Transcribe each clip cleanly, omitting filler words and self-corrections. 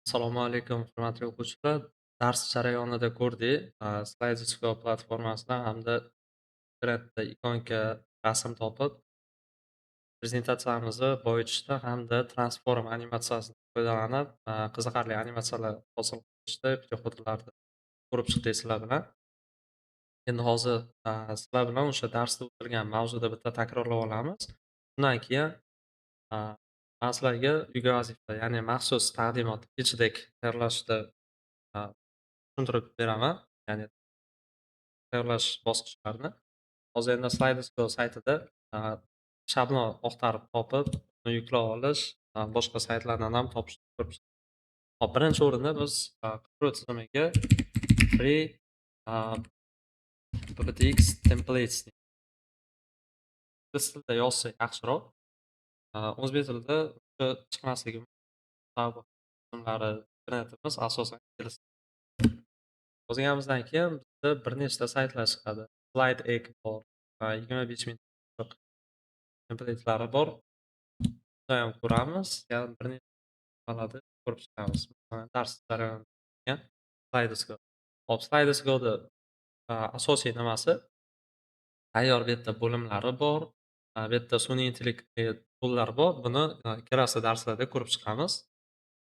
Assalomu alaykum, hurmatli o'quvchilar. Dars jarayonida ko'rdik, Slido platformasidan hamda internetda ikonka rasm topib, prezentatsiyamizni boyitishda hamda transform animatsiyasidan foydalanib, qiziqarli animatsiyalar hosil qilishda videoxotirlarni ko'rib chiqdik sizlar bilan. Endi hozir, sizlar bilan o'sha darsda o'tilgan mavzuda bitta takrorlab olamiz. Shundan keyin, a, man sizlarga uyga vazifa, ya'ni maxsus taqdimot pitchdek tayyorlashni tushuntirib beraman. Ya'ni tayyorlash bosqichlarini. Hozir endi Slido saytida a, shablon axtarib topib, uni yuklab olish, boshqa saytlardan ham topishni ko'rib chiqdik. Hop, birinchi o'rinda biz qidiruv tizimiga free a, PPTX templates ingliz tilida yozsa yaxshiroq. O'zbek tilida o'sha chiqmasligi mumkin. Tizimlari internetimiz asosan ingliz. Yozganimizdan keyin bizda bir nechta saytlar chiqadi. Slide Egg bor, 25 ming templatlari bor. Undayam ko'ramiz. Yana bir nechta holatni ko'rib chiqamiz. Masalan, dars jarayonidan Slido. Hop, Slido'da asosiy nimasi? Tayyor bu yerda bo'limlari bor. Bu yerda sun'iy intellektli tool'lar bor. Buni kelasi darslarda ko'rib chiqamiz.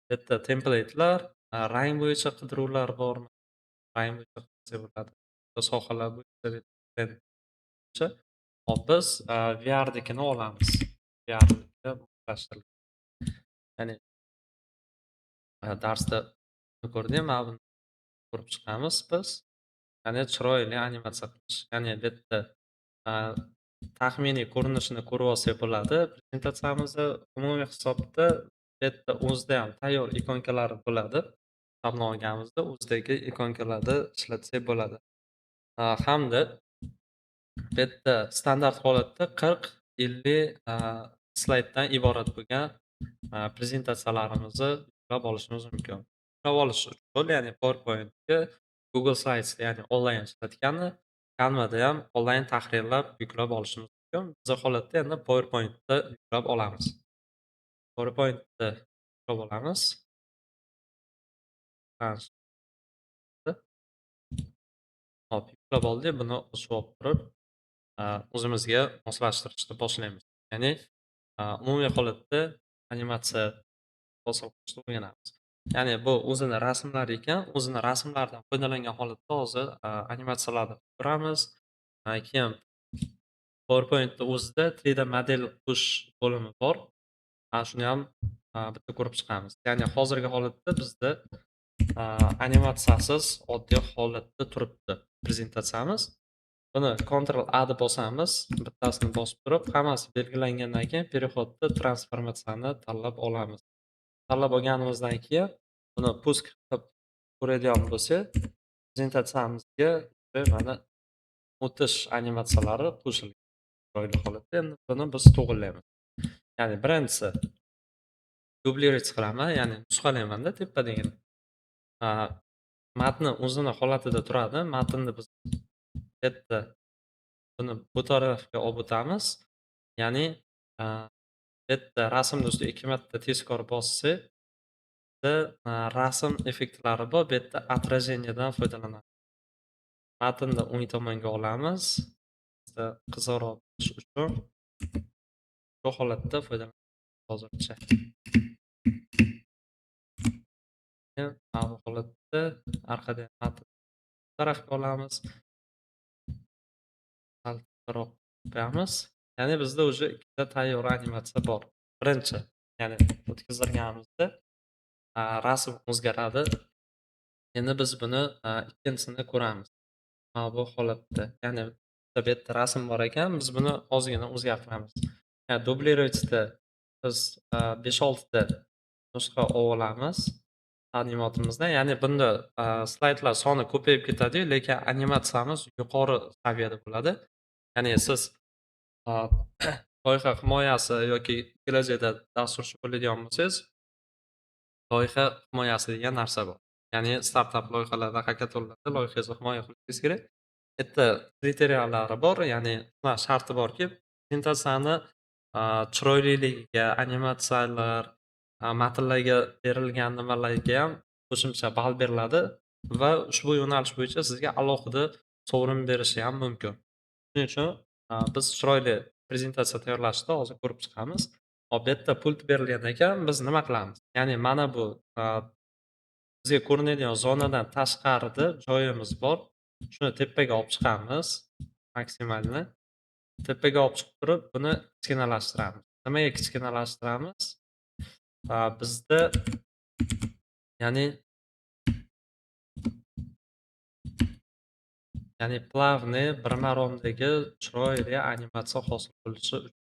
Bu yerda templatlar, rang bo'yicha qidiruvlar bor. Rang bo'yicha qilsa bo'ladi. Sohalar bo'yicha hop, biz VR'nikini olamiz. VR'niki moslashtirilgan. Ya'ni darsda ko'rdik, mana buni ko'rib chiqamiz biz. Ya'ni chiroyli animatsiya qilish. Ya'ni bu yerda a, taxminiy ko'rinishini ko'rib olsak bo'ladi. Prezentatsiyamizni umumiy hisobda bu yerda o'zida ham tayyor ikonkalar bo'ladi. Shablon olganimizda o'zidagi ikonkalarni ishlatsak bo'ladi. Hamda bu yerda standart holatda 40-50 slayddan iborat bo'lgan prezentatsiyalarimizni yuklab olishimiz mumkin. Yuklab olish uchun, ya'ni PowerPoint'ga Google Slides, ya'ni onlayn ishlatgani, Canva'da ham onlayn tahrirlab yuklab olishimiz mumkin. Bizning holatda endi PowerPoint'da yuklab olamiz. PowerPoint'da yuklab olamiz. Hop, yuklab oldik. Buni ochib olib turib, o'zimizga moslashtirishni boshlaymiz. Ya'ni umumiy holatda animatsiya hosil qilishni o'rganamiz. Ya'ni bu o'zini rasmlari ekan, o'zini rasmlaridan foydalangan holatda hozir animatsiyalarni ko'ramiz. Keyin PowerPoint'ni o'zida 3D model qush bo'limi bor. Shuni ham bitta ko'rib chiqamiz. Ya'ni hozirgi holatda bizda animatsiyasiz oddiy holatda turibdi prezentatsiyamiz. Buni Ctrl A deb bosamiz. Bittasini bosib turib, hammasi belgilangandan keyin переходda transformatsiyani tanlab olamiz. Tanlab olganimizdan keyin buni pusk qilib ko'radigan bo'lsak, prezentatsiyamizga mana o'tish animatsiyalari qo'shilgan. Chiroyli holatda. Endi buni biz to'g'rilaymiz. Ya'ni birinchisi dublировать qilaman, ya'ni nusxalaymanda tepadagini. Matni o'zini holatida turadi. Matnni biz bu yerda buni bu tarafga olib o'tamiz. Ya'ni bu yerda rasmni ustiga 2 marta tezkor bossak, rasm effektlari bor. Bu yerda отражениеdan foydalanamiz. Matnni o'ng tomonga olamiz. Qizarroq bo'lishi uchun shu holatda foydalanamiz hozircha. Mana bu holatda orqada matn tarafga olamiz. Kattaroq qo'yamiz. Ya'ni bizda уже ikkita tayyor animatsiya bor. Birinchi, ya'ni o'tkazilganimizda rasm o'zgaradi. Endi biz buni ikkinchisini ko'ramiz. Mana bu holatda. Ya'ni bu yerda rasm bor ekan, biz buni ozgina o'zgartiramiz. Ya'ni dublировать biz 5-6 ta nusxa olamiz taqdimotimizdan. Ya'ni bunda slaydlar soni ko'payib ketadi, lekin animatsiyamiz yuqori saviyada bo'ladi. Ya'ni siz loyiha himoyasi yoki kelajakda dasturchi bo'ladigan bo'lsangiz, loyiha himoyasi degan narsa bor. Ya'ni startap loyihalarda, hackathonlarda loyihangizni himoya qilishingiz kerak. Bitta kriteriyalar bor, ya'ni sharti borki, prezentatsiyani chiroyliligiga, animatsiyalar matnlarga berilgan nimalarga ham qo'shimcha ball beriladi va ushbu yo'nalish bo'yicha sizga alohida sovrin berishi ham mumkin. Shuning uchun biz chiroyli prezentatsiya tayyorlashda hozir ko'rib chiqamiz. Hop, bu yerda pult berilgan ekan, biz nima qilamiz? Ya'ni mana bu bizga ko'rinadigan zonadan tashqarida joyimiz bor. Shuni tepaga olib chiqamiz, maksimalni. Tepaga olib chiqib turib, buni kichkinalashtiramiz. Nimaga kichkinalashtiramiz? Bizda ya'ni plavniy, bir maromdagi chiroyli animatsiya hosil bo'lishi uchun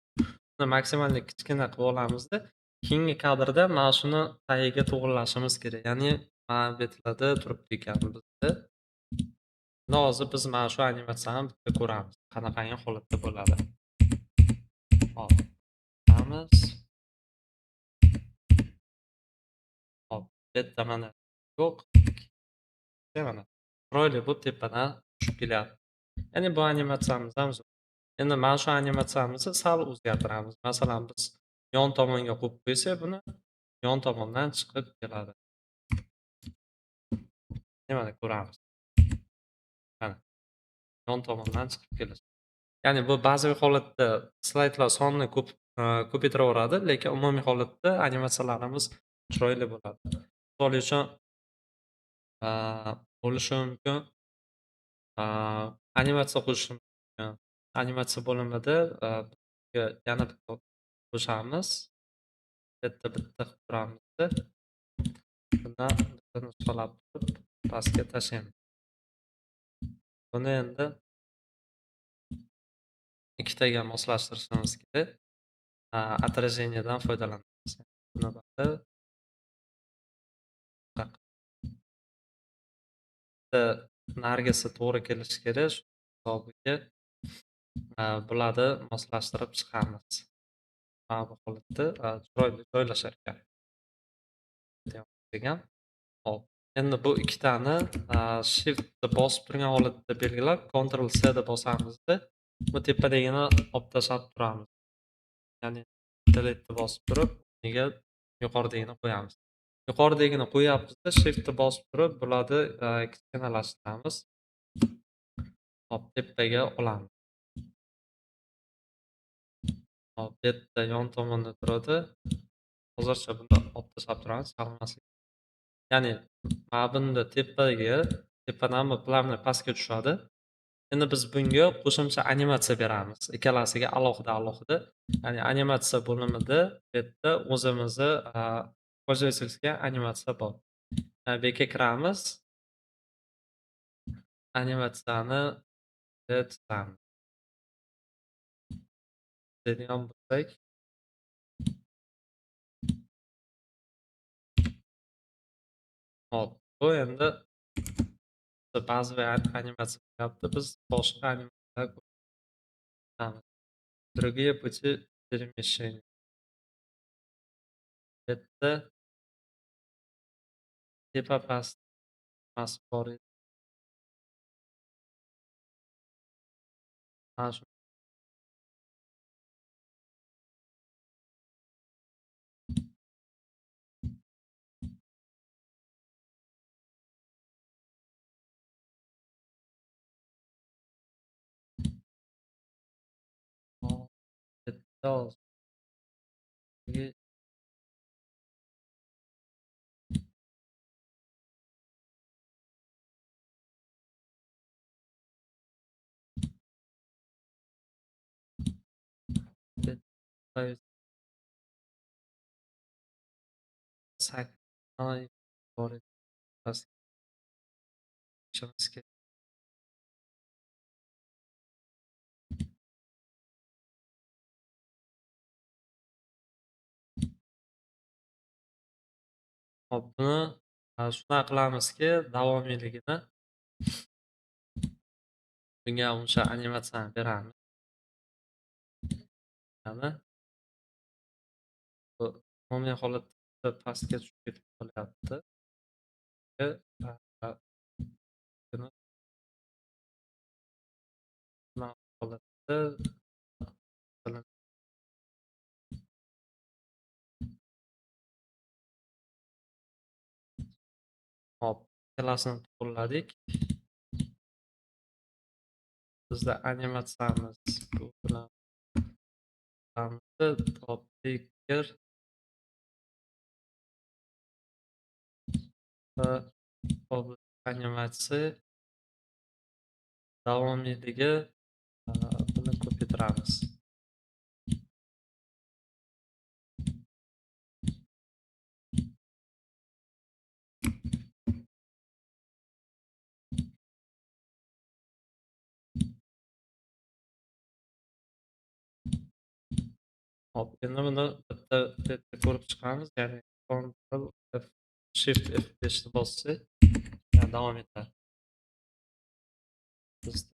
uni maksimalni kichkina qilib olamizda, keyingi kadrda mana shuni tagiga to'g'rilashimiz kerak. Ya'ni mana bu yerlarda turibdi ekan bizda. Endi hozir biz mana shu animatsiyani bitta ko'ramiz. Qanaqangi holatda bo'ladi. Hop, ko'ramiz. Hop, bu yerda mana yo'q. Mana chiroyli bu tepadan tushib kelyapti. Ya'ni bu animatsiyamiz ham zo'r. Endi mana shu animatsiyamizni sal o'zgartiramiz. Masalan, biz yon tomonga qo'yib qo'ysak buni, yon tomondan chiqib keladi. Mana ko'ramiz. Mana yon tomondan chiqib kelish. Ya'ni bu ba'zi holatda slaydlar sonini ko'paytiraveradi, lekin umumiy holatda animatsiyalarimiz chiroyli bo'ladi. Misol uchun bo'lishi mumkin, animatsiya qo'shishim mumkin. Animatsiya bo'limida yana bitta qo'shamiz. Bitta qilib turamizda. Bundan bitta nusxalab turib pastga tashlaymiz. Buni endi ikkitaga moslashtirishimiz kerak. Отражениеdan foydalanamiz. Buni bitta nargisi to'g'ri kelishi kerak. Shu hisobiga bularni moslashtirib chiqamiz. Mana bu holatda chiroyli joylashar ekan. Degan. Hop. Endi bu ikkitani shiftni bosib turgan holatda belgilab, Ctrl C da bosamizda, bu tepadagini olib tashlab turamiz. Ya'ni delete'ni bosib turib, o'rniga yuqoridagini qo'yamiz. Yuqoridagini qo'yapmizda, shiftni bosib turib, bularni kichkinalashtiramiz. Hop, tepaga olamiz. Hop, bu yerda yon tomonda turadi. Hozircha buni olib tashlab turamiz, chalmaslik. Ya'ni mana bunda tepadan plavniy pastga tushadi. Endi biz bunga qo'shimcha animatsiya beramiz. Ikkalasiga alohida. Ya'ni animatsiya bo'limida bu yerda o'zimizni пользовательская animatsiya bor. Bu yerga kiramiz. Animatsiyani tutamiz. Deydigan bo'lsak, hop, bu endi ba'zi animatsiya bo'lyapti. Biz boshqa animatsiyalar ko'ramiz. Другие пути перемещения. Bu yerda tepa past bor edi. Mana shu yerda hozirgi sakkiz bor edi. Pastga tushishimiz kerak. Hop, buni shunaqa qilamizki, davomiyligini bunga o'sha animatsiyani beramiz. Mana bu umumiy holatda pastga tushib ketib qolyapti. Buni bunaqa holatda Hop, ikkalasini to'g'riladik. Bizda animatsiyamiz bu bilan topdik. Va hozir animatsiya davomiyligi buni ko'paytiramiz. Hop, endi buni bitta ko'rib chiqamiz. Ya'ni Ctrl F Shift F5 ni bossak, davom etadi. Bizga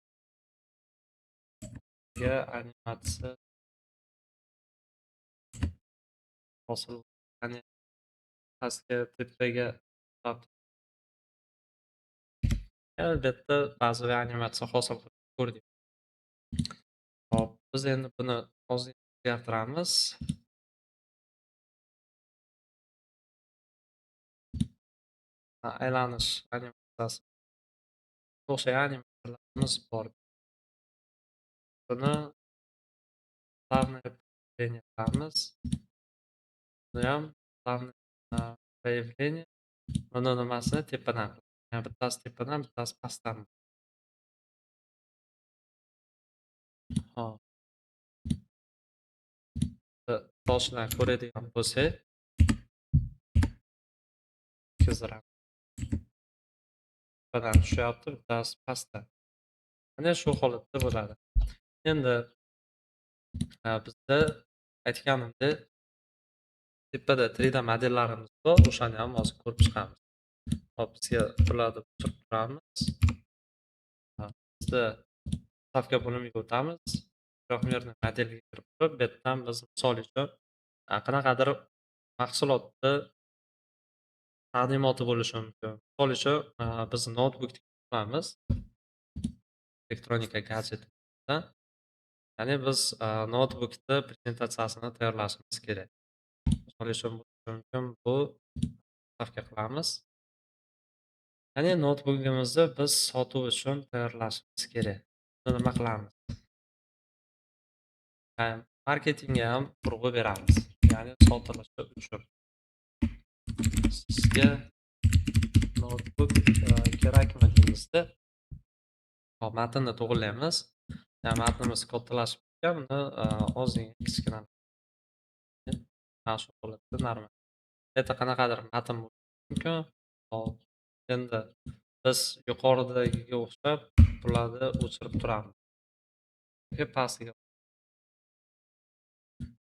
animatsiya hosil ya'ni pastga tepaga albatta ba'zi animatsiya hosil qilib ko'rdik. Hop, biz endi buni ozgina o'zgartiramiz. Aylanish animatsiyasi o'xshagan animatsiyalarimiz bor. Buni главное проявление qilamiz. Buniyam главное проявление. Buni nimasini tepadan qilamiz. Bittasi tepadan, bittasi pastdan. Hop, boshidan ko'radigan bo'lsak, tekizdiramiz. Tepadan tushyapti, bittasi pastdan. Mana shu holatda bo'ladi. Endi bizda aytganimdek tepada 3D modellarimiz bor. O'shani ham hozir ko'rib chiqamiz. Hop, bizga bularni tushirib turamiz. Bizda stavka bo'limiga o'tamiz. Tryohmerniy modelga kirib turib, bu yerdan biz misol uchun qanaqadir mahsulotni taqdimoti bo'lishi mumkin. Misol uchun biz noutbuk qilamiz. Elektronika gadjetidan. Ya'ni biz noutbukni prezentatsiyasini tayyorlashimiz kerak. Misol uchun mumkin bu stavka qilamiz. Ya'ni noutbukimizni biz sotuv uchun tayyorlashimiz kerak. Buni nima qilamiz? Marketingga ham urg'u beramiz. Ya'ni sotilishi uchun. Sizga noutbuk kerakmi deymizda. Hop, matnni to'g'rilaymiz. Matnimiz kattalashib ketgan, buni ozgina kichkina mana shu holatda normal. Bu yerda qanaqadir matn bo'lishi mumkin. Hop, endi biz yuqoridagiga o'xshab bularni o'chirib turamiz. Pastiga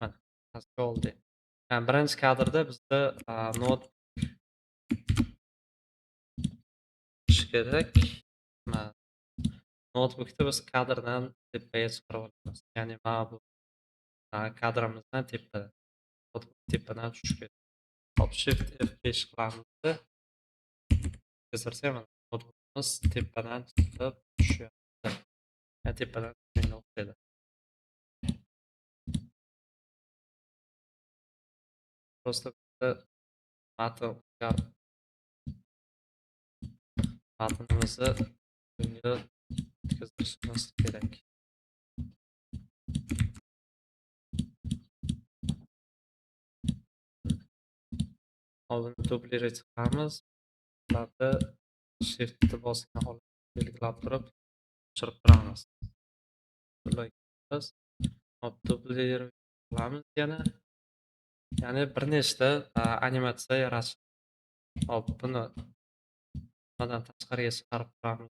mana pastga oldik. Birinchi kadrda bizda not kerak. Noutbukni biz kadrdan tepaga chiqarib olamiz. Ya'ni mana bu kadrimizdan tepada. Notebook tepadan tushishi kerak. Hop, Shift F5 qilamiz. Tekizdirsak, mana notebookimiz tepadan chiqib tushyapti. Tepadan tushganga o'xshaydi. Просто bitta matn matnimizni bunga tekizdirishimiz kerak. Oldin dublировать qilamiz. Ularni shiftni bosgan holatda belgilab turib tushirib turamiz. Hop, dublировать qilamiz yana. Ya'ni bir nechta animatsiya yaratish. Hop, buni bundan tashqariga chiqarib turamiz.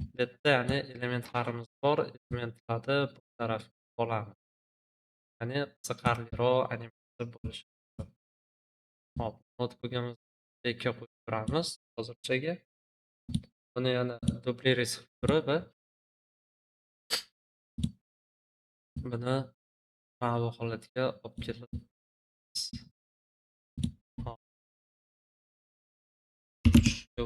Bu yerda ya'ni elementlarimiz bor. Elementlarni bu tarafga olamiz. Ya'ni qiziqarliroq animatsiya bo'lishi uchun. Hop, notebookimizni ikkiga qo'yib turamiz hozirchaga. Buni yana dublировать qilib turib, buni mana bu holatga olib kelamiz. Hop, 0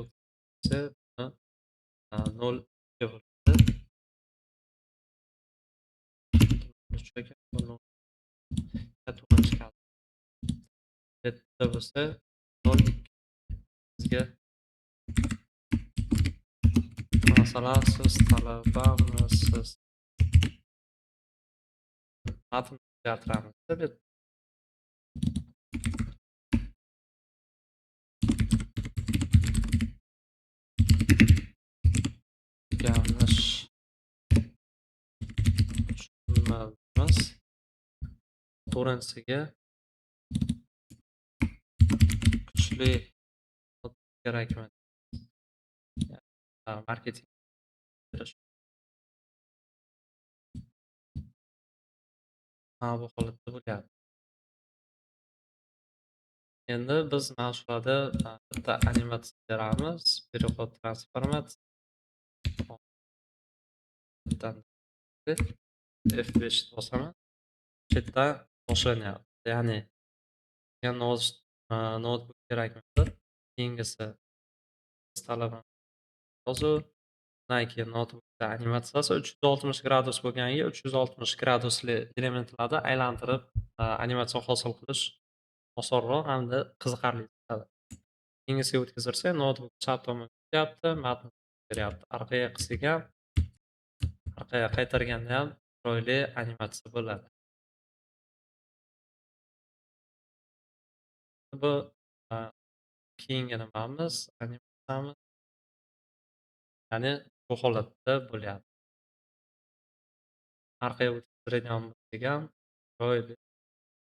ga bo'ladi. Bitta bo'lsa 0 bizga Masalan, siz talabamisiz? Matn o'zgartiramiz deb o'rganish uchunmiz? To'g'rinchisiga kuchli kerakmi? Marketing berish. Bu holatda bo'lyapti. Endi biz mana shularda bitta animatsiya beramiz. Переход transformatsiya F5 ni bosaman. Shu yerda boshlanyapti. Ya'ni menga noutbuk kerakmidi. Keyingisi talabaman yozuv. Undan keyin noutbukda animatsiyasi 360 gradus bo'lganiga 360 gradusli elementlarni aylantirib animatsiya hosil qilish osonroq hamda qiziqarli bo'ladi. Keyingisiga o'tkazilsa, noutbuk chap tomonga ketyapti, matn beryapti. Orqaga qilsak ham, orqaga qaytarganda ham chiroyli animatsiya bo'ladi. Bu keyingi nimamiz animatsiyamiz. Ya'ni bu holatda bo'lyapti. Orqaga o'tkazadigan bo'lsak ham chiroyli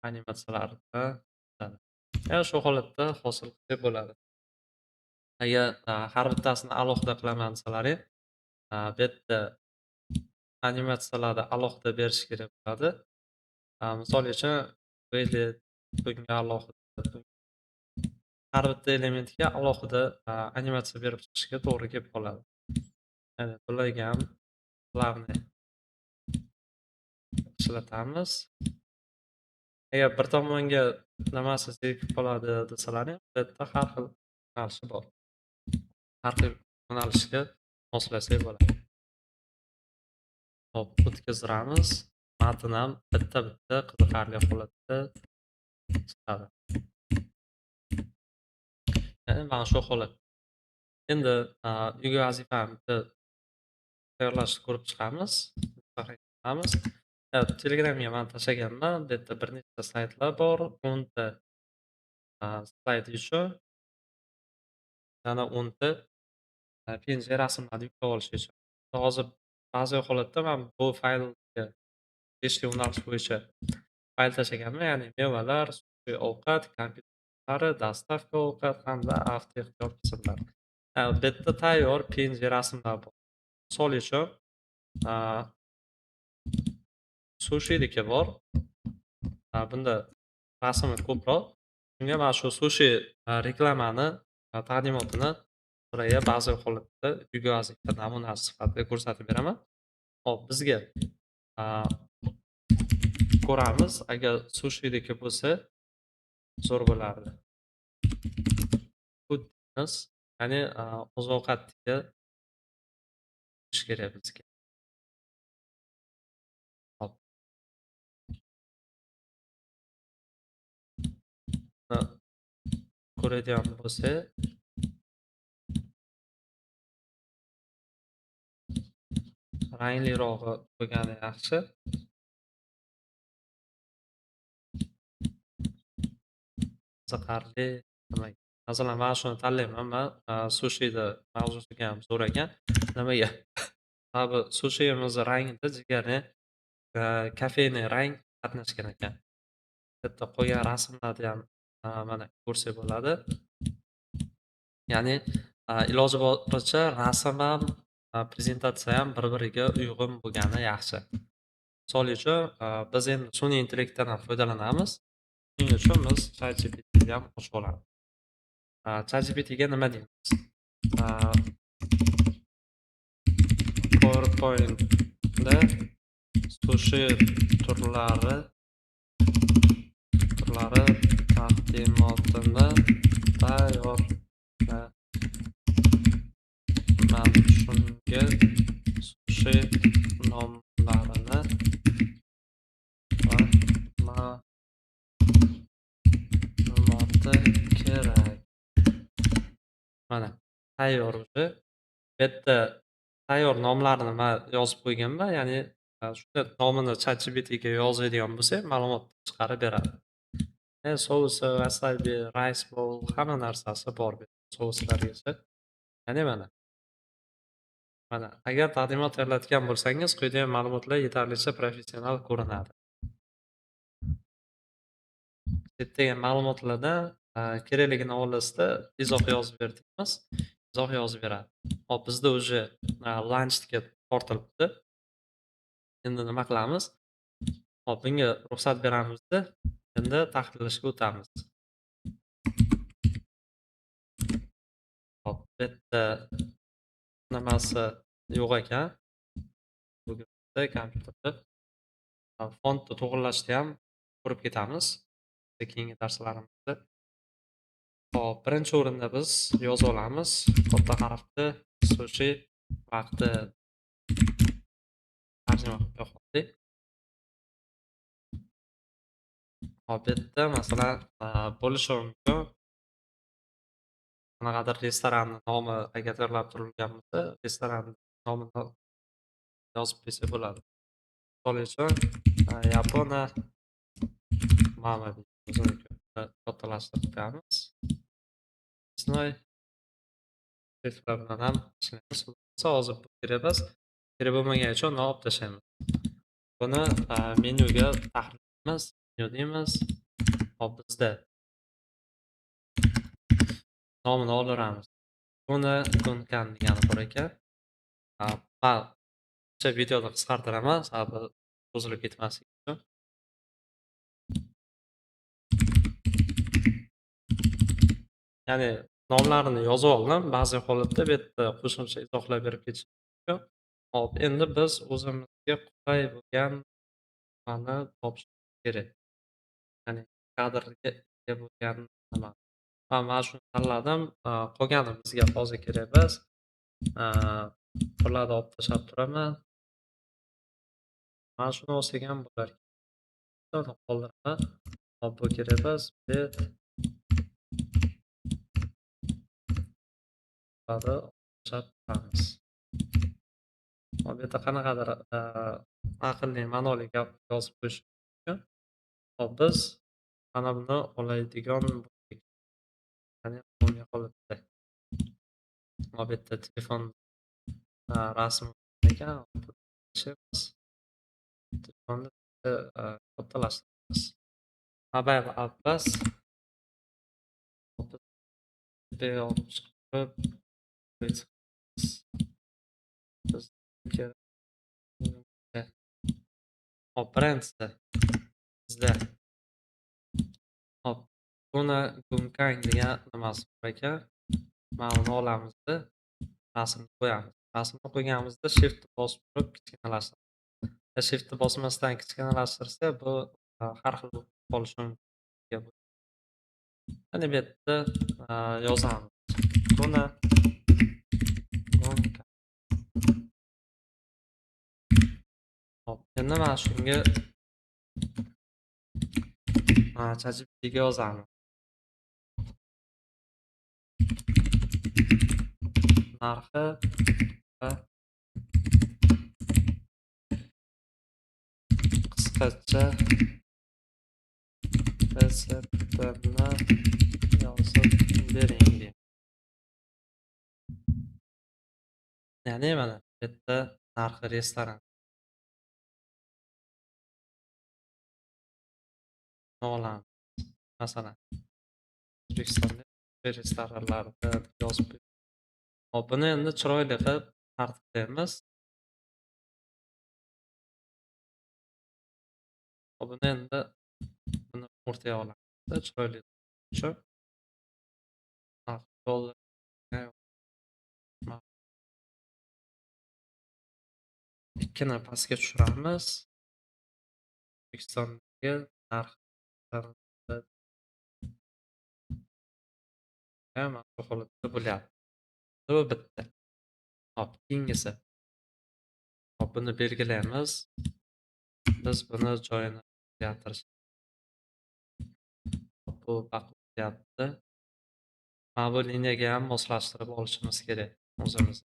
animatsiyalarni bo'ladi. Shu holatda hosil qilsak bo'ladi. Agar har bittasini alohida qilaman desalaring, bu yerda animatsiyalarni alohida berish kerak bo'ladi. Misol uchun, Reddit bunga alohida, har bitta elementga alohida animatsiya berib chiqishga to'g'ri kelib qoladi. Ya'ni bularga ham ularni ishlatamiz. Agar bir tomonga nimasi zerikib qoladi desalaring, bu yerda har xil yo'nalishi bor. Har xil yo'nalishga moslasak bo'ladi. Hop, o'tkazdiramiz. Matn ham bitta-bitta qiziqarli holatda chiqadi. Mana shu holat. Endi uyga vazifani tayyorlashni ko'rib chiqamiz. Telegramga men tashlaganman. Bu yerda bir nechta saytlar bor. 10 ta sayt uchun yana 10 ta PNG rasmlarni yuklab olish uchun. Hozir ba'zi holatda men bu faylga 5 ta yo'nalish bo'yicha fayl tashlaganman. Ya'ni mevalar, sun'iy ovqat, kompyuter, dastavka ovqat hamda avtoehtiyot qismlari. Bu yerda tayyor PNG rasmlar bor. Misol uchun sushiniki bor. Bunda rasmi ko'proq. Shunga mana shu sushi reklamani taqdimotini buraya ba'zi holatda uyga vazifa namunasi sifatida ko'rsatib beraman. Hop, bizga ko'ramiz. Agar sushiniki bo'lsa zo'r bo'lardi. Food deymiz. Ya'ni oziq-ovqatga ish kerak bizga. Hop. Ko'radigan bo'lsa, ranglirog'i bo'lgani yaxshi. Qiziqarli demak. Masalan, mana shuni tanlayman men. Sushida mavzusiga ham zo'r ekan. Nimaga? Bu sushimiz rangida jigari kafeyniy rang qatnashgan ekan. Bu yerda qo'ygan rasmlarni ham mana ko'rsak bo'ladi. Ya'ni iloji boricha rasm ham prezentatsiya ham bir-biriga uyg'un bo'lgani yaxshi. Misol uchun, biz endi sun'iy intellektdan ham foydalanamiz. Shuning uchun biz ChatGPTni ham ochib olamiz. ChatGPTga nima deymiz? PowerPointda sushi turlari taqdimotini tayyorla. Men shunga sushi nomlarini va ma'lumoti kerak. Mana tayyor уже. Bu yerda tayyor nomlarini man yozib qo'yganman. Ya'ni, shuni nomini ChatGPTga yozadigan bo'lsak, ma'lumot chiqarib beradi. Sousi, wasabi, rice bowl hamma narsasi bor bu yerda souslargacha. Ya'ni mana agar taqdimot tayyorlayotgan bo'lsangiz, quyidagi ma'lumotlar yetarlicha professional ko'rinadi. Bu yerdagi ma'lumotlardan, kerakligini olisda izoh yozib ber deymiz. Izoh yozib beradi. Hop, bizda уже lanchga tortilibdi. Endi nima qilamiz? Hop, bunga ruxsat beramizda, endi tahrirlashga o'tamiz. Hop, bu yerda nimasi yo'q ekan. Bugungi kompyuterda fontni to'g'irlashni ham ko'rib ketamiz keyingi darslarimizda. Hop, birinchi o'rinda biz yozib olamiz. Katta harfda sushi vaqti tarjima qilib qo'ydik. Hop, bu yerda masalan bo'lishi mumkin. Qanaqadir restoranni nomi agar tayyorlab turilgan bo'lsa, restoran nomini yozib qo'ysa bo'ladi. Misol uchun, Yaponiya mama o'zini kattalashtirib qo'yamiz. Isnoy shriflar bilan ham ishlaymiz. Hozir bu kerak emas. Kerak bo'lmagani uchun uni olib tashlaymiz. Buni menyuga tahrirlaymiz. Menyu deymiz. Hop, bizda nomini olaveramiz. Buni Gunkan degani bor ekan. Man o'sha videoni qisqartiraman, sababi cho'zilib ketmasligi uchun. Ya'ni nomlarini yozib oldim. Ba'zi holatda bu yerda qo'shimcha izohlar berib ketish mumkin. Hop, endi biz o'zimizga qulay bo'lgan nimani topishimiz kerak. Ya'ni kadrga ega bo'lgan nima. Mana shuni tanladim. Qolgani bizga hozir kerak emas. Bularni olib tashlab turaman. Mana shuni olsak ham bo'lar. Uni qoldiraman. Hop, bu kerak emas. Bet tashlab turamiz. Hop, bu yerda qanaqadir aqlli ma'noli gap yozib qo'yish mumkin. Hop, biz mana buni oladigan bo'ldik. Ya'ni bo'lmay qolibdi. Hop, bu yerda telefon rasmi ekan. Telefonni kattalashtiramiz. Mobile Abbas olib chiqib hop, birinchisi bizda hop, buni Gunkang degan nimasi bor ekan. Mana buni olamizda rasmni qo'yamiz. Rasmni qo'yganimizda shiftni bosib turib kichkinalashtiramiz. Shiftni bosmasdan kichkinalashtirsa bu har xil bo'lib qolishi mumkin. Mana bu yerda yozamiz. Buni hop, endi mana shunga ChatGPTga yozamiz. Narxi va qisqacha retseptini yozib bering deymiz. Ya'ni mana bu yerda narxi restoran olamiz. Masalan, O'zbekistonda restoranlarda yozib qo'yamiz. Hop, buni endi chiroyli qilib tartiblaymiz. Hop, buni endi o'rtaga olamiz. Chiroyli uchun ikkini pastga tushiramiz. O'zbekistondagi narx mana shu holatda bo'lyapti. Bu bitta. Hop, keyingisi. Hop, buni belgilaymiz. Biz buni joyini o'zgartirish. Bu baqlayapti. Mana bu liniyaga ham moslashtirib olishimiz kerak o'zimiz.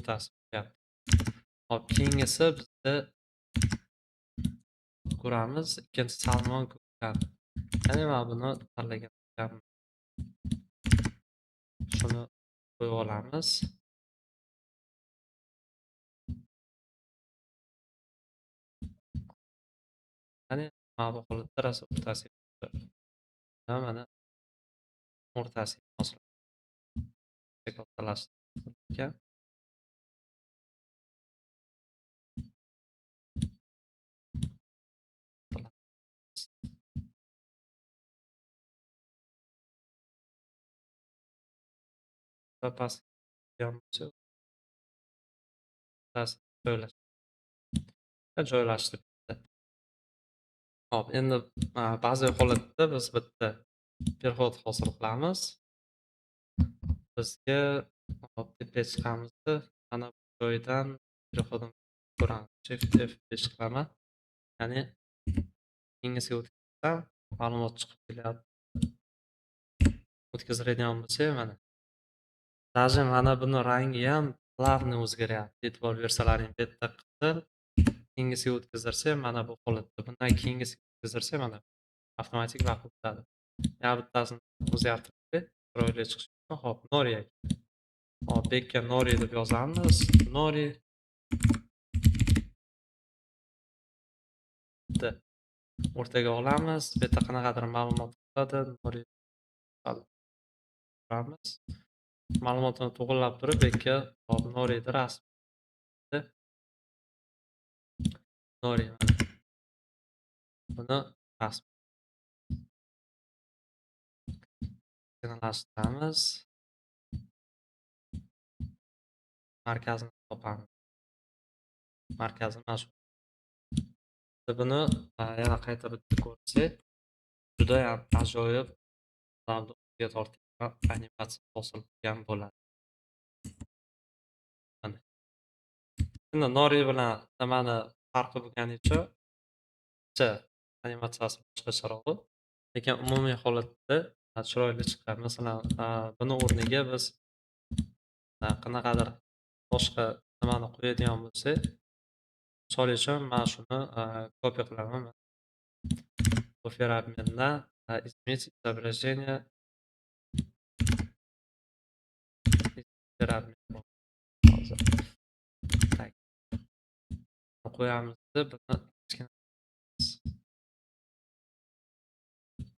o'rtasi bo'lyapti. Hop, keyingisi bizda ko'ramiz ikkinchi Salmon ko'kdan. Ya'ni mana buni tanlagan ekanman. Shuni qo'yib olamiz. Ya'ni mana bu holatda rosa o'rtasiga mana o'rtasiga kattalashtirgan. Va pastga joylashtirib. Hop, endi ba'zi holatda biz bitta perxod hosil qilamiz. Bizga hop tepaga chiqamizda mana bu joydan perxodni ko'ramiz. Shift F5 qilaman. Ya'ni keyingisiga o'tkazsam ma'lumot chiqib kelyapti. O'tkazadigan bo'lsak mana. Даже mana buni rangi ham плавно o'zgaryapti. E'tibor bersalaring, bu yerda qizil, keyingisiga o'tkazarsak mana bu holatda. Bundan keyingisiga o'tkazarsak mana avtomatik vaqt o'tadi. Yana bittasini o'zgartirib chiroyli chiqishi uchun hop Nori. Hop, bu yerga Nori deb yozamiz. Nori o'rtaga olamiz. Bu yerda qanaqadir ma'lumot qiladi. Nori qilamiz. Ma'lumotni to'g'rilab turib, bu yerga hop Nori'ni rasm. Nori. Buni rasm joylashtiramiz. Markazini topamiz. Markazi mana shu. Buni yana qayta bitta ko'rsak, juda ham ajoyib o'ziga tortgan animatsiya hosil qilgan bo'ladi. Mana. Endi Nori bilan nimani farqi bo'lganicha animatsiyasi boshqacharoq, lekin umumiy holatda chiroyli chiqqan. Masalan, buni o'rniga biz qanaqadir boshqa nimani qo'yadigan bo'lsak, misol uchun mana shuni kopiya qilaman. Кофе обменна, изменить изображение. Hozir. Tak. Qo'yamiz deb buni kichkina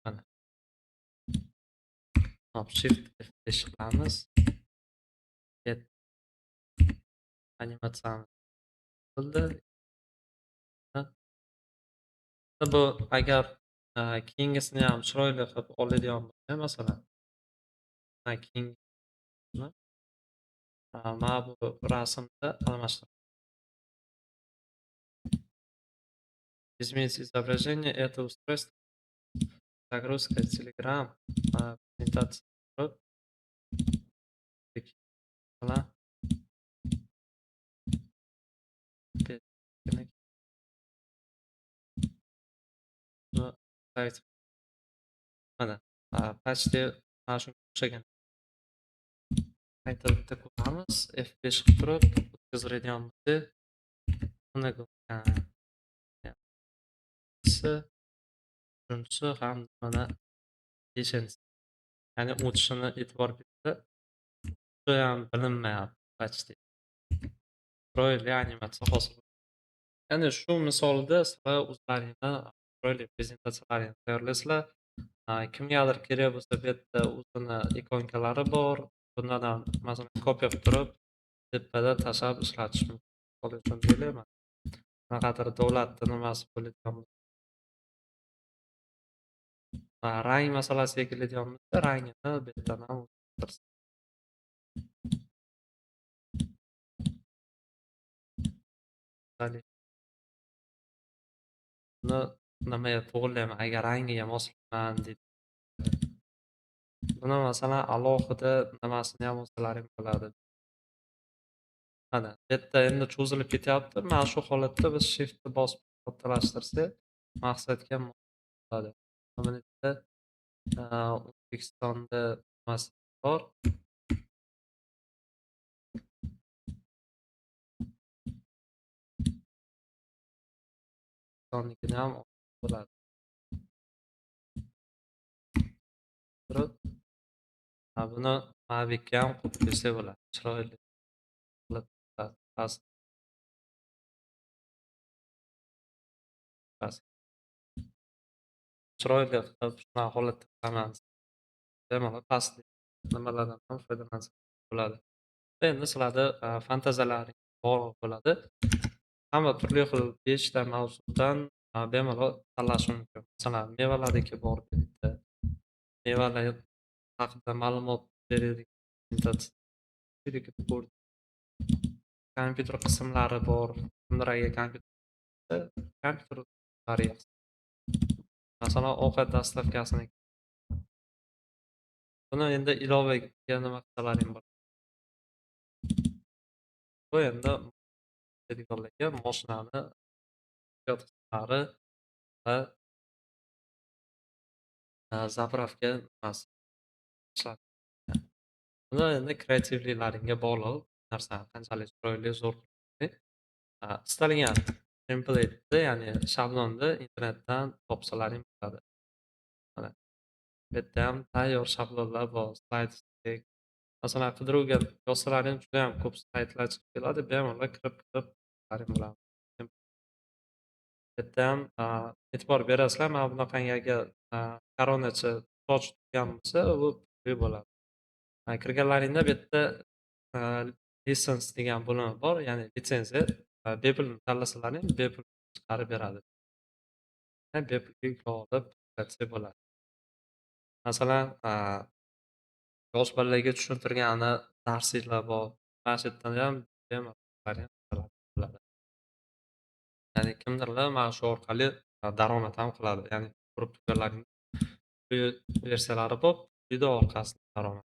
mana. Hop, Shift F5 qilamiz. Animatsiyani qildi. Bu agar keyingisini ham chiroyli qilib oladigan bo'lsa, masalan, keyin mana bu rasmda almashtirib. Изменить изображение это устройство. Загрузка Telegram, презентация. Mana почти mana shunga o'xshagan. Qayta bitta ko'ramiz. F5 qilib turib o'tkazadigan bo'lsa, buni uchinchisi ham mana beshinchisi. Ya'ni o'tishini e'tibor bersa, juda ham bilinmayapti почти. Chiroyli animatsiya hosil. Ya'ni shu misolda sizlar o'zlaringizdan chiroyli prezentatsiyalaringizni tayyorlaysizlar. Kimgadir kerak bo'lsa, bu yerda o'zini ikonkalari bor. Bundan ham masalan kopiya qilib turib, tepada tashlab ishlatish mumkin. Misol uchun deylayman. Qanaqadir davlatni nimasi bo'ladigan bo'lsa, rang masalasiga keladigan bo'lsa, rangini bu yerdan ham o'zgartirsa. Buni nimaga to'g'rilayman agar rangiga moslayman deydi. Buni masalan alohida nimasini ham olsalaring bo'ladi. Mana bu yerda endi cho'zilib ketyapti. Mana shu holatda biz shiftni bosib kattalashtirsak, maqsadga bo'ladi. Buni O'zbekistonda nimasi bor? O'zbekistonnikini ham bo'ladi. Turib, buni Mavic ham qo'yib qo'ysa bo'ladi. Chiroyli qilib past past chiroyli qilib shunaqa holatda qilaman. Bemalol pastlik nimalardan ham foydalansa bo'ladi. Endi sizlarni fantaziyalaring bog'liq bo'ladi. Hamma turli xil beshta mavzudan bemalol tanlash mumkin. Masalan, mevalarniki bor bitta, mevalar haqida ma'lumot beradigan bitta kompyuter qismlari bor. Kimdir agar kompyuterlari yoqsa, masalan, ovqat dastavkasini buni endi ilovaga nima qilsalaring bo'ladi. Bu endi deydiganlarga moshinani qismlari va zapravka nimasi ishlatib. Buni endi kreativliklaringga bog'liq. Narsani qanchalik chiroyli, zo'r istalgan template'ni, ya'ni shablonni internetdan topsalaring bo'ladi. Mana bu yerda ham tayyor shablonlar bor. Slayd masalan, qidiruvga yozsalaring juda ham ko'p slaydlar chiqib keladi. Bemalol kirib bo'ladi. Bu yerda ham e'tibor berasizlar, mana bunaqangi agar koronachi soch tutgan bo'lsa, u pulli bo'ladi. Kirganlaringda bu yerda license degan bo'limi bor, ya'ni litsenziya. Bepulni tanlasalaring, bepul chiqarib beradi. Bepulga yuklab olib ishlatsa bo'ladi. Masalan, yosh bolalarga tushuntirgani darsliklar bor. Planshetdan ham bemalol bo'ladi. Ya'ni kimdirlar mana shu orqali daromad ham qiladi. Ya'ni ko'rib turganlaringdek versiyalari bor, video orqasidan daromad.